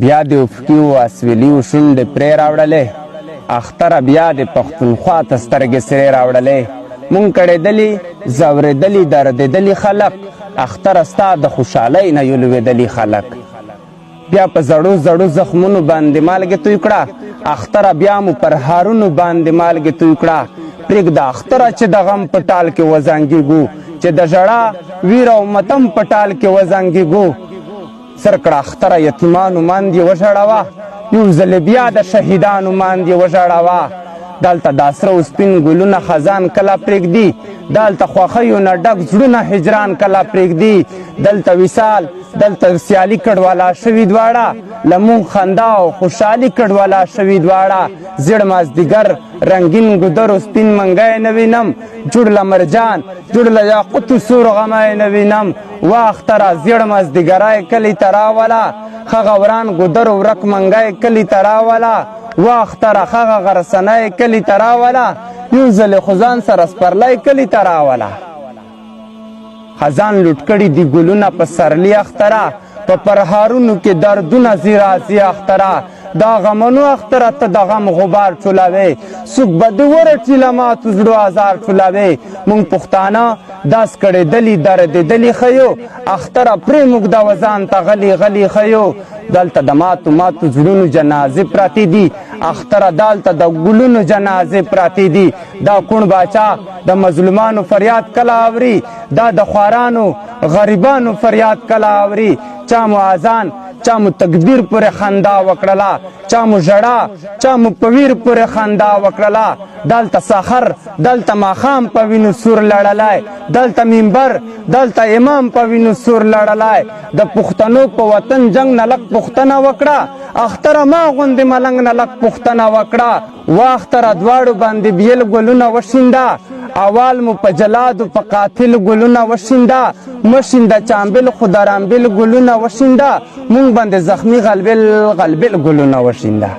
بیا د افقي و اسویلي و شونډې پرې راوړلې، اختره بیا د پښتونخوا ته سترګې سرې راوړلې. مونږ کړېدلي ځورېدلي دردېدلي خلق، اختره ستا د خوشحالۍ نه یو لوېدلي خلق. بیا په زړو زړو زخمونو باندې مالګې توی کړه، اختره بیا مو پر هارونو باندې مالګې توی کړه. پرېږده اختره چې د غم په ټال کې وزنګېږو، چې د ژړا ویر او متم په ټال کې وزنګېږو. سر کړه اختره یتیمانو ماندې وژړوه، یو ځل بیا د شهیدانو ماندې وژړوه. دلته د سره و سپین ګلونه خزان کله پرېږدي، دلته خوښیو نه ډک زړونه هجران کله پرېږدي. دلته وصال دلته سیالي کډواله شوي دواړه، له مونږ خندا او خوشحالي کډواله شوي دواړه. زیړ مازدیګر رنګین ګودرو سپین منګی نه وینم، جوړ له مرجان جوړ له یاقوتو سور غمی نه وینم. واختره زیړ مازدیګری کلي ته راوله، هغه وران ګودر ورک منګی کلي ته راوله. واختره هغه غرسنی کلي ته راوله، یو ځل خو ځان سره سپرلی کلي ته راوله. خزان لوټ کړي دي ګلونه په سرلی اختره، په پرهارونو کې دردونه ځي راځي اختره. دا غمونو اختره ته د غم غبار ټولوې، څوک به دې ورټي له ماتو زړو ازار ټولوې. مونږ پښتانه داس کړېدلي دردېدلي ښیو، اختره پرې موږ د وزان ته غلي غلي ښیو. دلته د ماتو ماتو زړونو جنازې پراتې دي، اختره دلته د ګلونو جنازې پراتې دي. دا کوڼ باچا د مظلومانو فریاد کله اوري، دا د خوارانو غریبانو فریاد کله اوري. چا مو اذان چا مو تکبیر پورې خندا وکړله، چا مو ژړا چا مو په ویر پورې خندا وکړله. دلته سحر دلته ماښام په وینو سور لړلی، دلته منبر دلته امام په وینو سور لړلی. د پښتنو په وطن جنگ نه لږ پوښتنه وکړه، اختره ما غوندې ملنګ نه لږ پوښتنه وکړه. واختره دواړو باندې بیل ګلونه وشینده، اول مو په جلادو په قاتل ګلونه وشینده. مشینده چامبل خو درامبل ګلونه وشینده، مونږ باندې زخمی غلبل غلبل ګلونه وشینده.